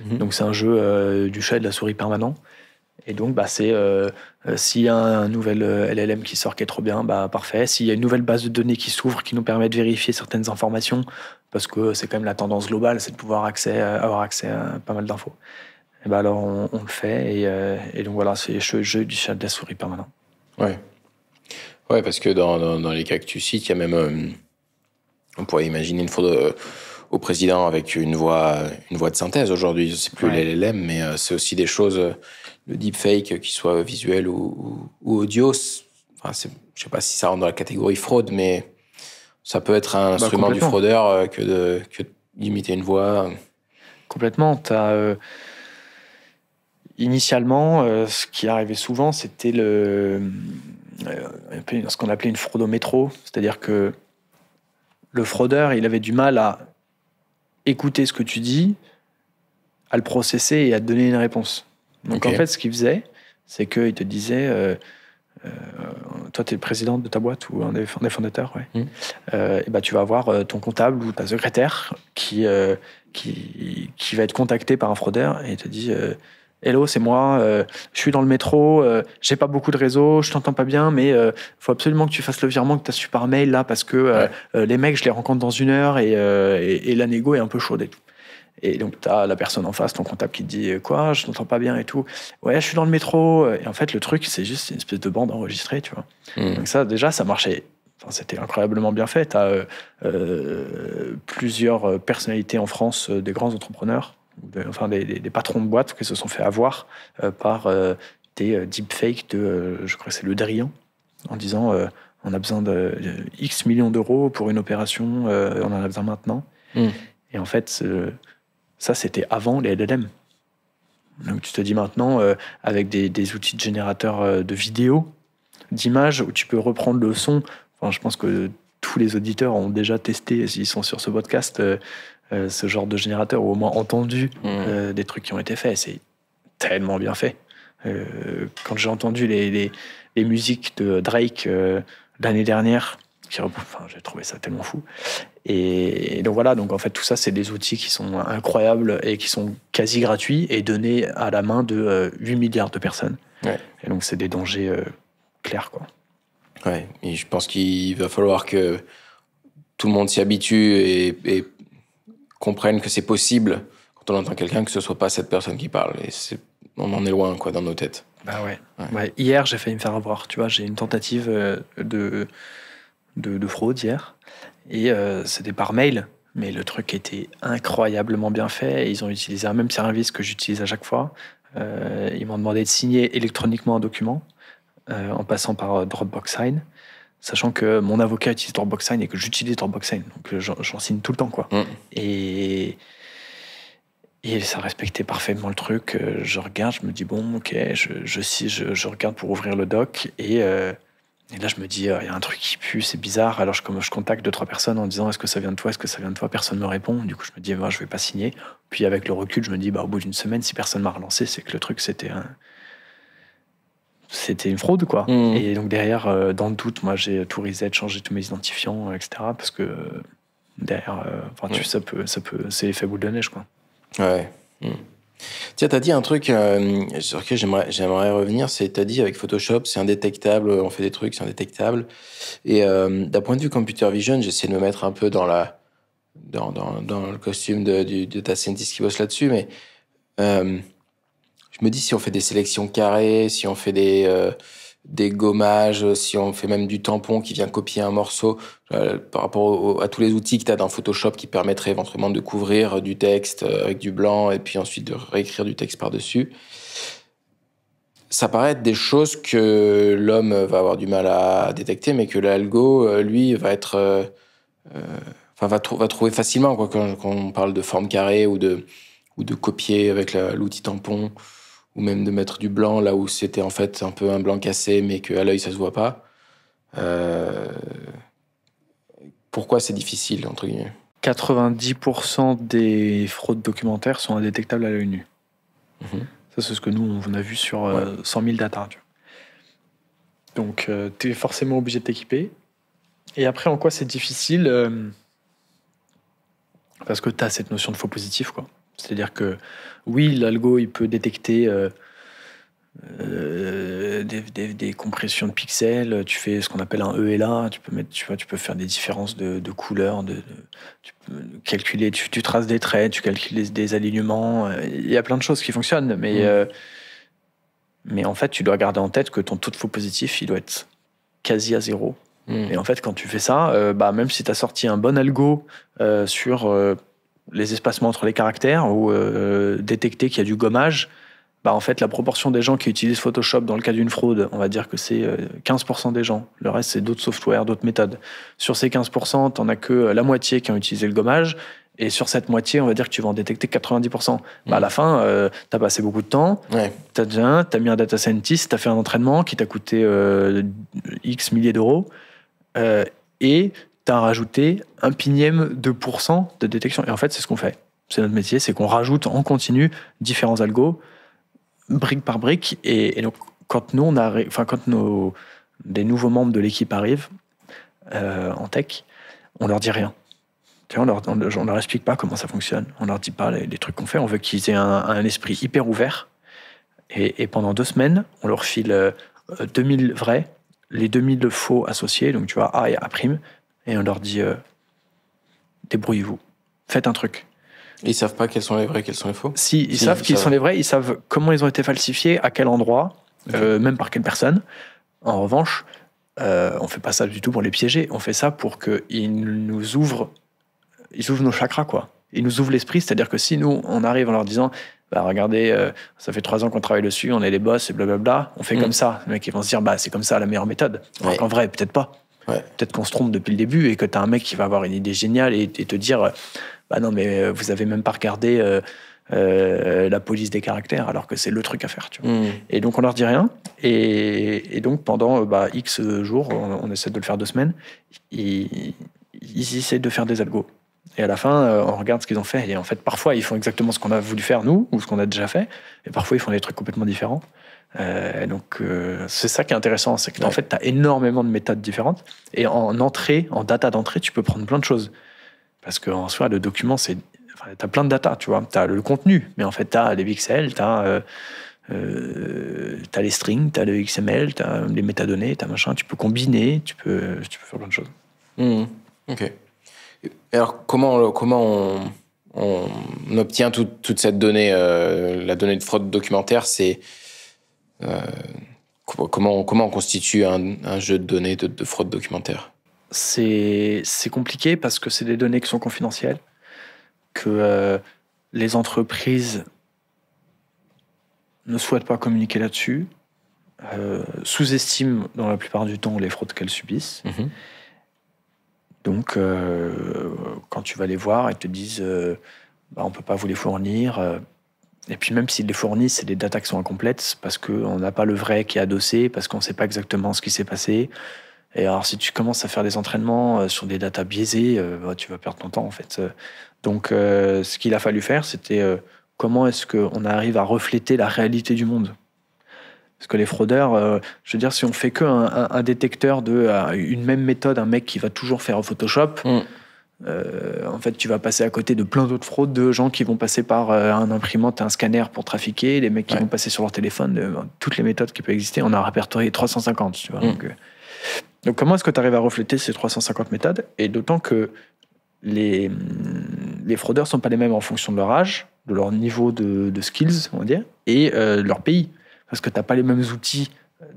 Donc c'est un jeu du chat et de la souris permanent. Et donc c'est s'il y a un nouvel LLM qui sort qui est trop bien, parfait. S'il y a une nouvelle base de données qui s'ouvre qui nous permet de vérifier certaines informations, parce que c'est quand même la tendance globale, c'est de pouvoir avoir accès à pas mal d'infos. Et alors on le fait, et donc voilà, c'est le jeu du chat de la souris permanent. Ouais, parce que dans les cas que tu cites, il y a même, on pourrait imaginer une fraude au président avec une voix de synthèse aujourd'hui. C'est plus l'LLM, mais c'est aussi des choses, le deepfake, qui soit visuel ou audio. Je sais pas si ça rentre dans la catégorie fraude, mais ça peut être un instrument du fraudeur que d'imiter une voix. Complètement. Initialement, ce qui arrivait souvent, c'était ce qu'on appelait une fraude au métro. C'est-à-dire que le fraudeur, il avait du mal à écouter ce que tu dis, à le processer et à te donner une réponse. Donc en fait, ce qu'il faisait, c'est qu'il te disait toi, tu es le président de ta boîte ou un des fondateurs, tu vas avoir ton comptable ou ta secrétaire qui va être contacté par un fraudeur et il te dit hello, c'est moi, je suis dans le métro, j'ai pas beaucoup de réseau, je t'entends pas bien, mais faut absolument que tu fasses le virement que tu as su par mail là, parce que les mecs, je les rencontre dans 1 heure et la négo est un peu chaude et tout. Et donc, tu as la personne en face, ton comptable, qui te dit quoi, je t'entends pas bien et tout. Ouais, je suis dans le métro. Et en fait, le truc, c'est juste une espèce de bande enregistrée, tu vois. Donc, ça, déjà, ça marchait. Enfin, c'était incroyablement bien fait. Tu as plusieurs personnalités en France, des grands entrepreneurs, des patrons de boîtes qui se sont fait avoir par des deepfakes je crois que c'est Le Drian, en disant on a besoin de X millions d'euros pour une opération, on en a besoin maintenant. Et en fait, ça, c'était avant les LLM. Donc, tu te dis maintenant, avec des outils de générateurs de vidéos, d'images, où tu peux reprendre le son. Enfin, je pense que tous les auditeurs ont déjà testé, s'ils sont sur ce podcast, ce genre de générateur, ou au moins entendu des trucs qui ont été faits. C'est tellement bien fait. Quand j'ai entendu les musiques de Drake l'année dernière, j'ai trouvé ça tellement fou. Et donc voilà, donc en fait tout ça, c'est des outils qui sont incroyables et qui sont quasi gratuits et donnés à la main de 8 milliards de personnes. Et donc c'est des dangers clairs, quoi. Ouais, et je pense qu'il va falloir que tout le monde s'y habitue et comprenne que c'est possible quand on entend quelqu'un, que ce soit pas cette personne qui parle. Et on en est loin, quoi, dans nos têtes. Ouais. Hier, j'ai failli me faire avoir. Tu vois, j'ai une tentative de fraude hier. Et c'était par mail, mais le truc était incroyablement bien fait. Et ils ont utilisé un même service que j'utilise à chaque fois. Ils m'ont demandé de signer électroniquement un document en passant par Dropbox Sign, sachant que mon avocat utilise Dropbox Sign et que j'utilise Dropbox Sign. Donc j'en signe tout le temps, quoi. Et ça respectait parfaitement le truc. Je regarde, je me dis bon, ok, je regarde pour ouvrir le doc et Et là, je me dis, il y a un truc qui pue, c'est bizarre. Alors, je contacte 2-3 personnes en disant, est-ce que ça vient de toi? Est-ce que ça vient de toi? Personne ne me répond. Du coup, je me dis, je vais pas signer. Puis, avec le recul, je me dis, au bout d'une semaine, si personne m'a relancé, c'est que le truc, c'était une fraude, quoi. Et donc, derrière, dans le doute, moi, j'ai tout reset, changé tous mes identifiants, etc. Parce que derrière, c'est l'effet boule de neige, quoi. Ouais. Tiens, t'as dit un truc sur lequel j'aimerais revenir, t'as dit avec Photoshop, c'est indétectable, on fait des trucs, c'est indétectable. Et d'un point de vue computer vision, j'essaie de me mettre un peu dans le costume du data scientist qui bosse là-dessus, mais je me dis si on fait des sélections carrées, si on fait des gommages, si on fait même du tampon qui vient copier un morceau, par rapport à tous les outils que tu as dans Photoshop qui permettraient éventuellement de couvrir du texte avec du blanc et puis ensuite de réécrire du texte par-dessus. Ça paraît être des choses que l'homme va avoir du mal à détecter, mais que l'algo, lui, va trouver facilement, quoi, quand on parle de forme carrée ou de copier avec l'outil tampon, ou même de mettre du blanc là où c'était en fait un peu un blanc cassé, mais qu'à l'œil ça se voit pas. Pourquoi c'est difficile, entre guillemets? 90% des fraudes documentaires sont indétectables à l'œil nu. Ça, c'est ce que nous, on a vu sur 100 000 data. Donc, tu es forcément obligé de t'équiper. Et après, en quoi c'est difficile? Parce que tu as cette notion de faux positif, quoi. C'est-à-dire que, oui, l'algo, il peut détecter des compressions de pixels. Tu fais ce qu'on appelle un ELA. Tu peux faire des différences de couleurs. Tu peux calculer, tu traces des traits, tu calcules des alignements. Il y a plein de choses qui fonctionnent. Mais en fait, tu dois garder en tête que ton taux de faux positif, il doit être quasi à 0. Et en fait, quand tu fais ça, même si tu as sorti un bon algo sur les espacements entre les caractères ou détecter qu'il y a du gommage, en fait, la proportion des gens qui utilisent Photoshop dans le cas d'une fraude, on va dire que c'est 15% des gens. Le reste, c'est d'autres softwares, d'autres méthodes. Sur ces 15%, t'en as que la moitié qui ont utilisé le gommage. Et sur cette moitié, on va dire que tu vas en détecter 90%. À la fin, t'as passé beaucoup de temps, t'as mis un data scientist, t'as fait un entraînement qui t'a coûté X milliers d'euros, et t'as rajouté 1/1000 de % de détection. Et en fait, c'est ce qu'on fait. C'est notre métier, c'est qu'on rajoute en continu différents algos, brique par brique. Et donc, quand des nouveaux membres de l'équipe arrivent en tech, on leur dit rien. On leur explique pas comment ça fonctionne. On leur dit pas les trucs qu'on fait. On veut qu'ils aient un esprit hyper ouvert. Et pendant 2 semaines, on leur file 2000 vrais, les 2000 faux associés, donc tu vois, A et A', et on leur dit débrouillez-vous, faites un truc. Et ils savent pas quels sont les vrais, quels sont les faux? Si, ils savent qu'ils sont les vrais, ils savent comment ils ont été falsifiés, à quel endroit, même par quelle personne. En revanche, on fait pas ça du tout pour les piéger, on fait ça pour qu'ils nous ouvrent. Ils ouvrent nos chakras, quoi. Ils nous ouvrent l'esprit, c'est-à-dire que si nous, on arrive en leur disant regardez, ça fait 3 ans qu'on travaille dessus, on est les boss et blablabla, on fait comme ça. Les mecs, ils vont se dire c'est comme ça la meilleure méthode. Alors qu'en vrai, peut-être pas. Peut-être qu'on se trompe depuis le début et que t'as un mec qui va avoir une idée géniale et te dire non, mais vous avez même pas regardé la police des caractères, alors que c'est le truc à faire. Tu vois. Et donc, on leur dit rien. Et donc, pendant X jours, on essaie de le faire 2 semaines, ils essaient de faire des algos. Et à la fin, on regarde ce qu'ils ont fait. Et en fait, parfois, ils font exactement ce qu'on a voulu faire, nous, ou ce qu'on a déjà fait. Et parfois, ils font des trucs complètement différents. Donc, c'est ça qui est intéressant. C'est que, en fait, tu as énormément de méthodes différentes. Et en data d'entrée, tu peux prendre plein de choses. Parce qu'en soi, le document, tu as plein de data, tu vois. Tu as le contenu, mais en fait, tu as les pixels, tu as les strings, tu as le XML, tu as les métadonnées, tu as machin. Tu peux combiner, tu peux faire plein de choses. Ok. Alors, comment on obtient toute cette donnée, la donnée de fraude documentaire, c'est comment on constitue un jeu de données de fraude documentaire? C'est compliqué parce que c'est des données qui sont confidentielles, que les entreprises ne souhaitent pas communiquer là-dessus, sous-estiment dans la plupart du temps les fraudes qu'elles subissent. Donc, quand tu vas les voir, ils te disent on ne peut pas vous les fournir. Et puis même s'ils les fournissent, c'est des datas qui sont incomplètes parce qu'on n'a pas le vrai qui est adossé, parce qu'on ne sait pas exactement ce qui s'est passé. Et alors si tu commences à faire des entraînements sur des datas biaisées, tu vas perdre ton temps en fait. Donc ce qu'il a fallu faire, c'était comment est-ce qu'on arrive à refléter la réalité du monde. Parce que les fraudeurs, je veux dire, si on fait un détecteur de une même méthode, un mec qui va toujours faire au Photoshop, en fait, tu vas passer à côté de plein d'autres fraudes, de gens qui vont passer par un imprimante, un scanner pour trafiquer, les mecs qui vont passer sur leur téléphone, toutes les méthodes qui peuvent exister. On a répertorié 350, tu vois. Donc comment est-ce que tu arrives à refléter ces 350 méthodes? Et d'autant que les fraudeurs ne sont pas les mêmes en fonction de leur âge, de leur niveau de skills, on va dire, et de leur pays. Parce que tu n'as pas les mêmes outils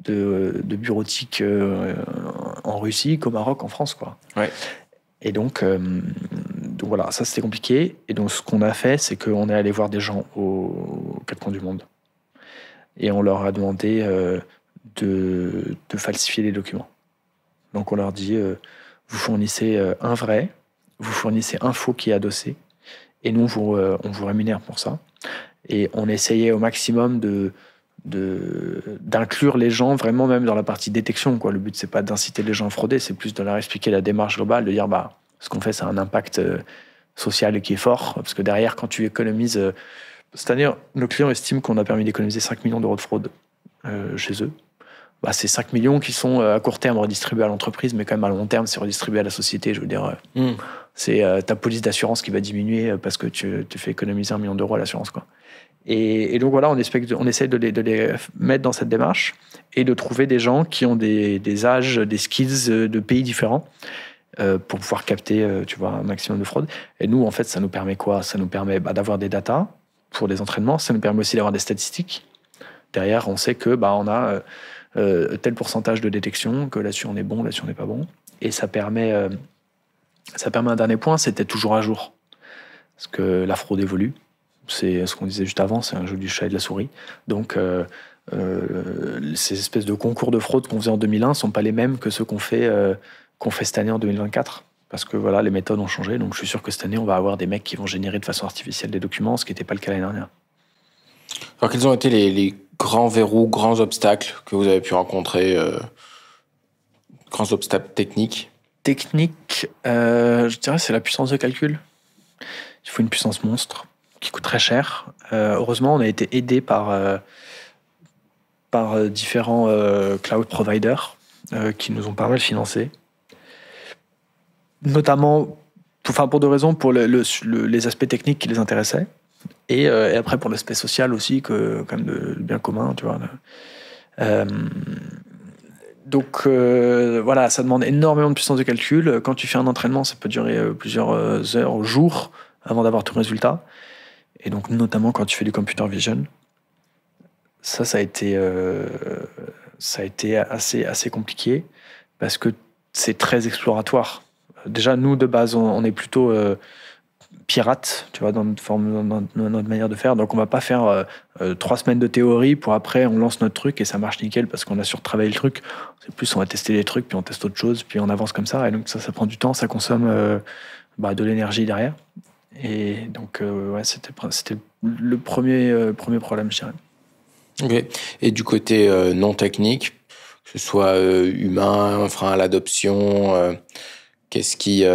de bureautique en Russie qu'au Maroc, en France, quoi. Ouais. Et donc voilà, ça c'était compliqué. Et donc ce qu'on a fait, c'est qu'on est allé voir des gens aux quatre coins du monde. Et on leur a demandé de falsifier les documents. Donc on leur dit, vous fournissez un vrai, vous fournissez un faux qui est adossé, et nous on vous rémunère pour ça. Et on essayait au maximum d'inclure les gens vraiment même dans la partie détection, quoi. Le but c'est pas d'inciter les gens à frauder, c'est plus de leur expliquer la démarche globale, de dire ce qu'on fait ça a un impact social qui est fort, parce que derrière quand tu économises cette année nos clients estiment qu'on a permis d'économiser 5 millions d'euros de fraude chez eux. C'est 5 millions qui sont à court terme redistribués à l'entreprise, mais quand même à long terme c'est redistribué à la société. Je veux dire, c'est ta police d'assurance qui va diminuer parce que tu fais économiser 1 million d'euros à l'assurance, quoi. Et donc voilà, on essaie de les mettre dans cette démarche et de trouver des gens qui ont des âges, des skills de pays différents pour pouvoir capter, tu vois, un maximum de fraude. Et nous, en fait, ça nous permet quoi? Ça nous permet d'avoir des datas pour les entraînements. Ça nous permet aussi d'avoir des statistiques. Derrière, on sait que on a tel pourcentage de détection, que là-dessus on est bon, là-dessus on n'est pas bon. Et ça permet un dernier point, c'était toujours à jour. Parce que la fraude évolue. C'est ce qu'on disait juste avant, c'est un jeu du chat et de la souris. Donc, ces espèces de concours de fraude qu'on faisait en 2001 ne sont pas les mêmes que ceux qu'on fait cette année en 2024. Parce que voilà, les méthodes ont changé. Donc, je suis sûr que cette année, on va avoir des mecs qui vont générer de façon artificielle des documents, ce qui n'était pas le cas l'année dernière. Alors, quels ont été les grands verrous, grands obstacles que vous avez pu rencontrer, grands obstacles techniques? Technique, je dirais, c'est la puissance de calcul. Il faut une puissance monstre qui coûte très cher. Heureusement, on a été aidé par différents cloud providers qui nous ont pas mal financé. Notamment, pour deux raisons, pour les aspects techniques qui les intéressaient, et après pour l'aspect social aussi, quand même de bien commun, tu vois. Donc voilà, ça demande énormément de puissance de calcul. Quand tu fais un entraînement, ça peut durer plusieurs heures, jours, avant d'avoir tout résultat. Et donc, notamment quand tu fais du computer vision, ça a été assez compliqué parce que c'est très exploratoire. Déjà, nous, de base, on est plutôt pirates, tu vois, dans notre manière de faire. Donc, on va pas faire 3 semaines de théorie pour après, on lance notre truc et ça marche nickel parce qu'on a surtravaillé le truc. C'est plus, on va tester des trucs, puis on teste autre chose, puis on avance comme ça. Et donc, ça prend du temps, ça consomme de l'énergie derrière. Et donc, c'était le premier problème, je dirais. Ok. Et du côté non technique, que ce soit humain, un frein à l'adoption, qu'est-ce qui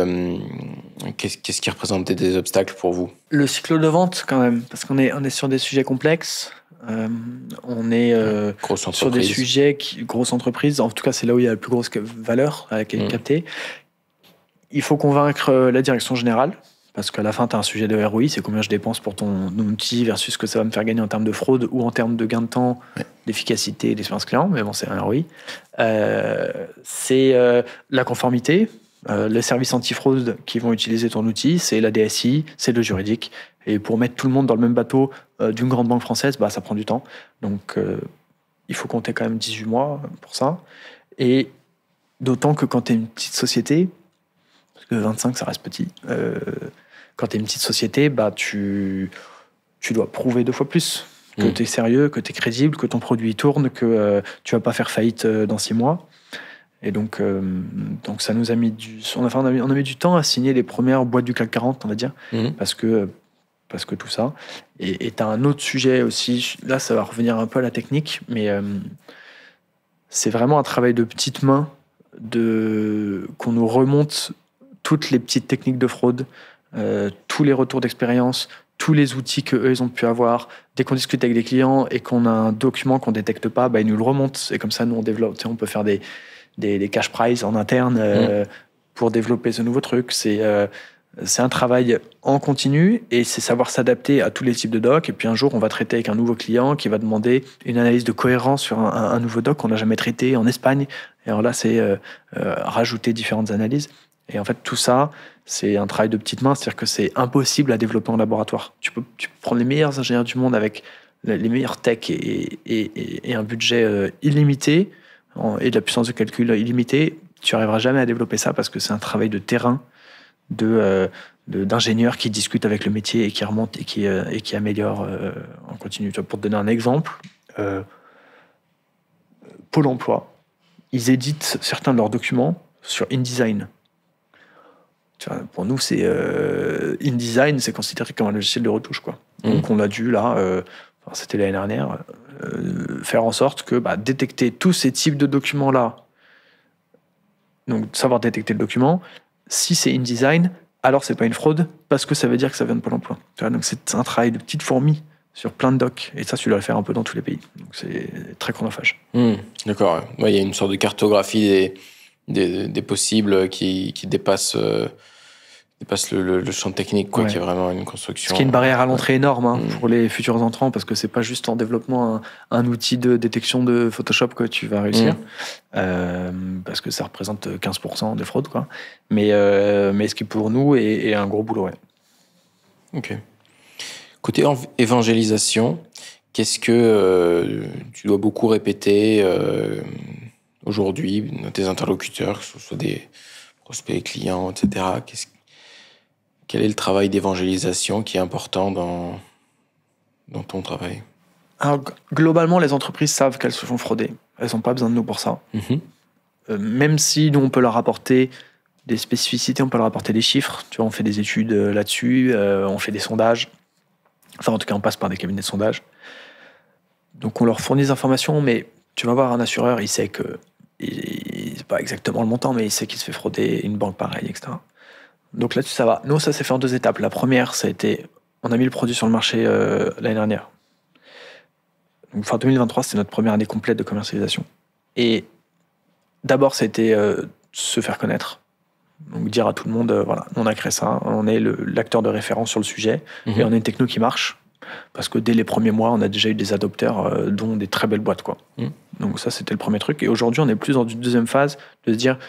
représentait des obstacles pour vous? Le cycle de vente, quand même, parce qu'on est sur des sujets complexes. On est sur des sujets grosses entreprises. En tout cas, c'est là où il y a la plus grosse valeur à laquelle capter. Il faut convaincre la direction générale. Parce qu'à la fin, tu as un sujet de ROI, c'est combien je dépense pour ton outil versus ce que ça va me faire gagner en termes de fraude ou en termes de gain de temps, d'efficacité et d'expérience client. Mais bon, c'est un ROI. C'est la conformité, les services anti-fraude qui vont utiliser ton outil, c'est la DSI, c'est le juridique. Et pour mettre tout le monde dans le même bateau d'une grande banque française, ça prend du temps. Donc, il faut compter quand même 18 mois pour ça. Et d'autant que quand tu es une petite société, parce que 25, ça reste petit, quand tu es une petite société, tu dois prouver 2 fois plus que tu es sérieux, que tu es crédible, que ton produit tourne, que tu vas pas faire faillite dans 6 mois. Et donc ça nous a mis on a mis du temps à signer les premières boîtes du CAC 40, on va dire, parce que parce que tout ça. Et tu as un autre sujet aussi, là ça va revenir un peu à la technique, mais c'est vraiment un travail de petites mains, qu'on nous remonte toutes les petites techniques de fraude, tous les retours d'expérience, tous les outils qu'eux ils ont pu avoir. Dès qu'on discute avec des clients et qu'on a un document qu'on détecte pas, ils nous le remontent. Et comme ça, nous on développe, on peut faire des cash prize en interne pour développer ce nouveau truc. C'est un travail en continu et c'est savoir s'adapter à tous les types de docs. Et puis un jour, on va traiter avec un nouveau client qui va demander une analyse de cohérence sur un nouveau doc qu'on n'a jamais traité en Espagne. Et alors là, c'est rajouter différentes analyses. Et en fait, tout ça, c'est un travail de petite main. C'est-à-dire que c'est impossible à développer en laboratoire. Tu peux prendre les meilleurs ingénieurs du monde avec les meilleurs techs et un budget illimité et de la puissance de calcul illimitée. Tu n'arriveras jamais à développer ça parce que c'est un travail de terrain d'ingénieurs qui discutent avec le métier et qui remontent et qui améliorent en continu. Pour te donner un exemple, Pôle emploi, ils éditent certains de leurs documents sur InDesign. Pour nous, InDesign, c'est considéré comme un logiciel de retouche, quoi. Donc on a dû, là, c'était l'année dernière, faire en sorte que détecter tous ces types de documents-là, donc savoir détecter le document. Si c'est InDesign, alors c'est pas une fraude, parce que ça veut dire que ça vient de Pôle emploi. Donc c'est un travail de petite fourmi sur plein de docs, et ça, tu dois le faire un peu dans tous les pays. Donc c'est très chronophage. D'accord. Ouais, il y a une sorte de cartographie des possibles qui dépasse le champ technique, quoi, qui est vraiment une construction. Ce qui est une barrière à l'entrée énorme pour les futurs entrants, parce que c'est pas juste en développement un outil de détection de Photoshop que tu vas réussir, parce que ça représente 15% des fraudes, quoi. Mais ce qui pour nous est un gros boulot, ouais. Ok. Côté évangélisation, qu'est-ce que tu dois beaucoup répéter aujourd'hui à tes interlocuteurs, que ce soit des prospects, clients, etc. Quel est le travail d'évangélisation qui est important dans ton travail? Alors, globalement, les entreprises savent qu'elles se font frauder. Elles n'ont pas besoin de nous pour ça. Même si nous, on peut leur apporter des spécificités, on peut leur apporter des chiffres. Tu vois, on fait des études là-dessus, on fait des sondages. Enfin, en tout cas, on passe par des cabinets de sondage. Donc, on leur fournit des informations, mais tu vas voir un assureur, il sait que, c'est pas exactement le montant, mais il sait qu'il se fait frauder, une banque pareille, etc. Donc là-dessus, ça va. Nous, ça s'est fait en 2 étapes. La première, ça a été, on a mis le produit sur le marché l'année dernière. Donc, fin 2023, c'était notre première année complète de commercialisation. Et d'abord, ça a été se faire connaître. Donc dire à tout le monde, voilà, on a créé ça, on est l'acteur de référence sur le sujet, et on a une techno qui marche. Parce que dès les premiers mois, on a déjà eu des adopteurs, dont des très belles boîtes, quoi. Donc ça, c'était le premier truc. Et aujourd'hui, on est plus dans une deuxième phase de se dire,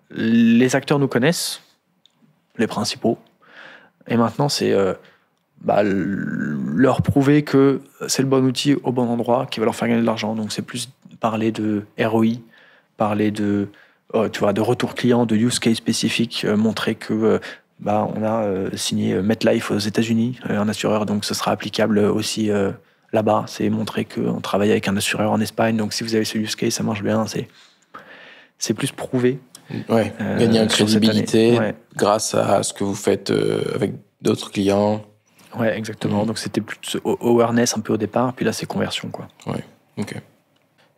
les acteurs nous connaissent, les principaux. Et maintenant, c'est leur prouver que c'est le bon outil au bon endroit qui va leur faire gagner de l'argent. Donc, c'est plus parler de ROI, parler de retour client, de use case spécifique, montrer que on a signé MetLife aux États-Unis, un assureur, donc ce sera applicable aussi là-bas. C'est montrer qu'on travaille avec un assureur en Espagne. Donc, si vous avez ce use case, ça marche bien. C'est plus prouvé. Ouais, gagner en crédibilité grâce à ce que vous faites avec d'autres clients. Ouais, exactement. Donc c'était plus awareness un peu au départ, puis là c'est conversion, quoi. Ouais, ok.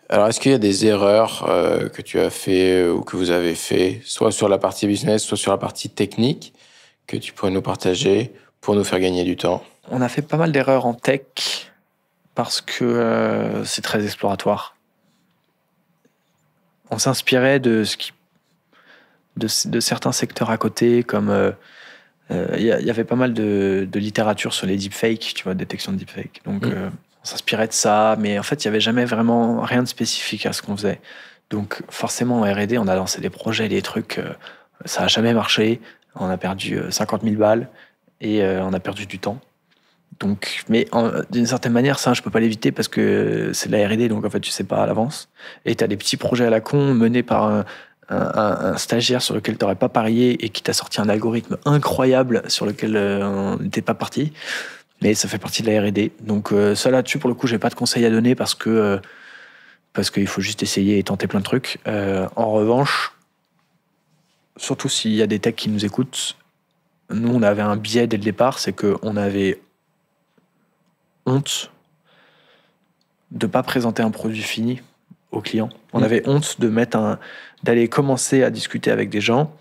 Alors est-ce qu'il y a des erreurs que tu as fait ou que vous avez fait, soit sur la partie business, soit sur la partie technique, que tu pourrais nous partager pour nous faire gagner du temps? On a fait pas mal d'erreurs en tech parce que c'est très exploratoire. On s'inspirait de certains secteurs à côté, comme il y avait pas mal de littérature sur les deepfakes, tu vois, détection de deepfakes. Donc on s'inspirait de ça, mais en fait il y avait jamais vraiment rien de spécifique à ce qu'on faisait. Donc forcément en R&D, on a lancé des projets, des trucs, ça a jamais marché. On a perdu 50 000 balles et on a perdu du temps. Donc, mais d'une certaine manière, ça, je peux pas l'éviter parce que c'est de la R&D, donc en fait, tu sais pas à l'avance. Et tu as des petits projets à la con menés par un stagiaire sur lequel tu n'aurais pas parié et qui t'a sorti un algorithme incroyable sur lequel on n'était pas parti. Mais ça fait partie de la R&D. Donc ça, là-dessus, pour le coup, j'ai pas de conseils à donner parce qu'il faut juste essayer et tenter plein de trucs. En revanche, surtout s'il y a des techs qui nous écoutent, nous, on avait un biais dès le départ, c'est qu'on avait honte de ne pas présenter un produit fini au client. On avait honte d'aller commencer à discuter avec des gens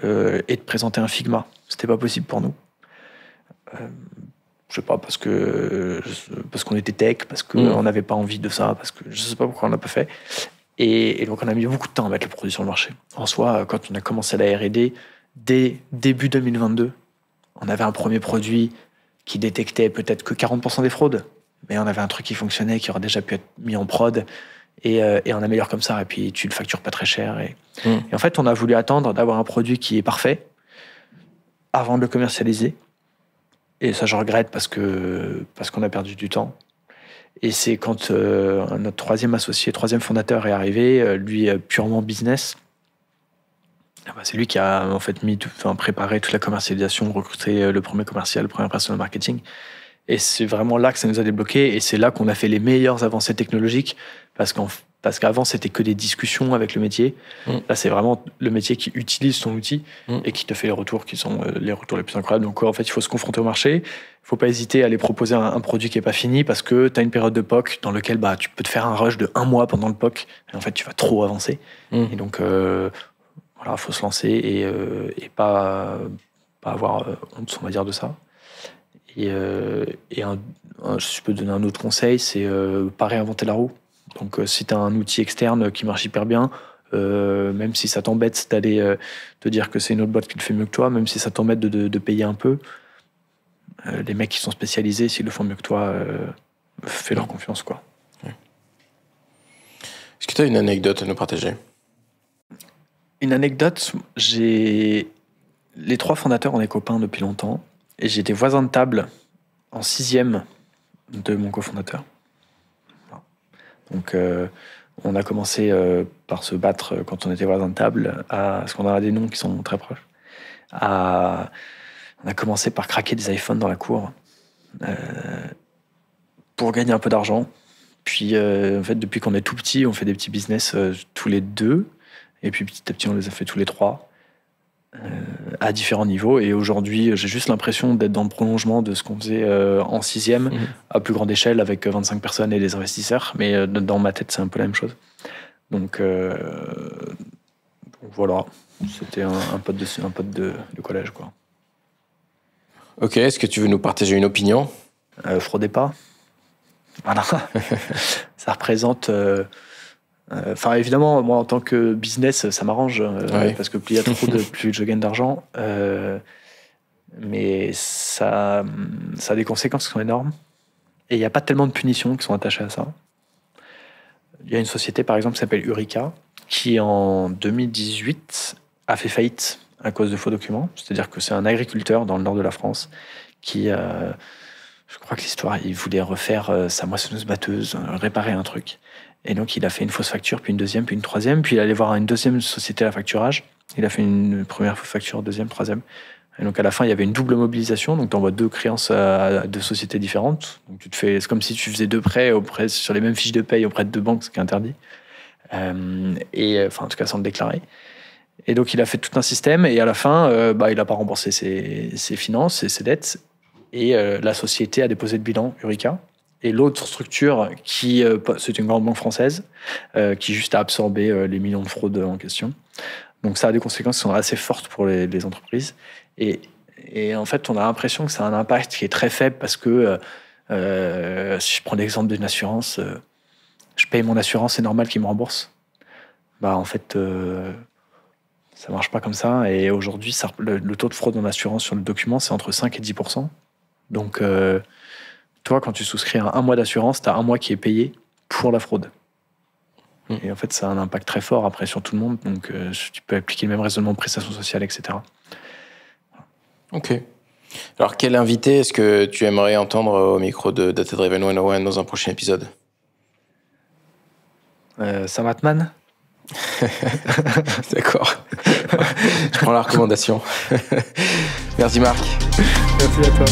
et de présenter un Figma. C'était pas possible pour nous. Je sais pas, parce qu'on était tech, parce qu'on n'avait pas envie de ça, parce que je sais pas pourquoi on l'a pas fait. Et donc on a mis beaucoup de temps à mettre le produit sur le marché. En soi, quand on a commencé la R&D, dès début 2022, on avait un premier produit qui détectait peut-être que 40% des fraudes, mais on avait un truc qui fonctionnait, qui aurait déjà pu être mis en prod, et on améliore comme ça, et puis tu le factures pas très cher. Et en fait, on a voulu attendre d'avoir un produit qui est parfait avant de le commercialiser. Et ça, je regrette parce qu'on a perdu du temps. Et c'est quand notre troisième fondateur est arrivé, lui purement business. C'est lui qui a en fait préparé toute la commercialisation, recruté le premier commercial, le premier personnel marketing. Et c'est vraiment là que ça nous a débloqué. Et c'est là qu'on a fait les meilleures avancées technologiques parce qu'avant, c'était que des discussions avec le métier. Là, c'est vraiment le métier qui utilise ton outil et qui te fait les retours qui sont les retours les plus incroyables. Donc, en fait, il faut se confronter au marché. Il ne faut pas hésiter à aller proposer un produit qui n'est pas fini parce que tu as une période de POC dans laquelle tu peux te faire un rush de 1 mois pendant le POC. Et en fait, tu vas trop avancer. Et donc, il faut se lancer et pas avoir honte, on va dire, de ça. Et je peux donner un autre conseil, c'est pas réinventer la roue. Donc si tu as un outil externe qui marche hyper bien, même si ça t'embête d'aller te dire que c'est une autre boîte qui le fait mieux que toi, même si ça t'embête de payer un peu, les mecs qui sont spécialisés, s'ils le font mieux que toi, fais leur confiance, quoi. Est-ce que tu as une anecdote à nous partager ? Une anecdote, les 3 fondateurs, on est copains depuis longtemps. Et j'étais voisin de table en 6e de mon cofondateur. Donc, on a commencé par se battre quand on était voisin de table, parce qu'on a des noms qui sont très proches. On a commencé par craquer des iPhones dans la cour pour gagner un peu d'argent. Puis, en fait, depuis qu'on est tout petit, on fait des petits business tous les 2. Et puis, petit à petit, on les a fait tous les 3. À différents niveaux, et aujourd'hui j'ai juste l'impression d'être dans le prolongement de ce qu'on faisait en 6e à plus grande échelle avec 25 personnes et des investisseurs, mais dans ma tête c'est un peu la même chose. Donc voilà, c'était un pote de collège, quoi. Ok, est-ce que tu veux nous partager une opinion ? Fraudez pas. Voilà. Ça représente évidemment, moi en tant que business, ça m'arrange parce que plus il y a trop plus je gagne d'argent. Mais ça a des conséquences qui sont énormes. Et il n'y a pas tellement de punitions qui sont attachées à ça. Il y a une société par exemple qui s'appelle Eureka qui en 2018 a fait faillite à cause de faux documents. C'est-à-dire que c'est un agriculteur dans le nord de la France qui, je crois que l'histoire, il voulait refaire sa moissonneuse-batteuse, réparer un truc. Et donc, il a fait une fausse facture, puis une deuxième, puis une troisième. Puis il allait voir une deuxième société à facturage. Il a fait une première fausse facture, deuxième, troisième. Et donc, à la fin, il y avait une double mobilisation. Donc, tu envoies 2 créances à 2 sociétés différentes. Donc, c'est comme si tu faisais 2 prêts sur les mêmes fiches de paye auprès de 2 banques, ce qui est interdit. En tout cas, sans le déclarer. Et donc, il a fait tout un système. Et à la fin, il n'a pas remboursé ses finances et ses dettes. Et la société a déposé le bilan, Eureka. Et l'autre structure, c'est une grande banque française, qui juste a absorbé les millions de fraudes en question. Donc ça a des conséquences qui sont assez fortes pour les entreprises. Et en fait, on a l'impression que ça a un impact qui est très faible parce que, si je prends l'exemple d'une assurance, je paye mon assurance, c'est normal qu'ils me remboursent. En fait, ça marche pas comme ça. Et aujourd'hui, le taux de fraude en assurance sur le document, c'est entre 5 et 10%. Donc, toi, quand tu souscris à 1 mois d'assurance, tu as 1 mois qui est payé pour la fraude. Et en fait, ça a un impact très fort après sur tout le monde. Donc, tu peux appliquer le même raisonnement de prestation sociale, etc. Ok. Alors, quel invité est-ce que tu aimerais entendre au micro de Data Driven 101 dans un prochain épisode ? Sam Altman. D'accord. Je prends la recommandation. Merci Marc. Merci à toi.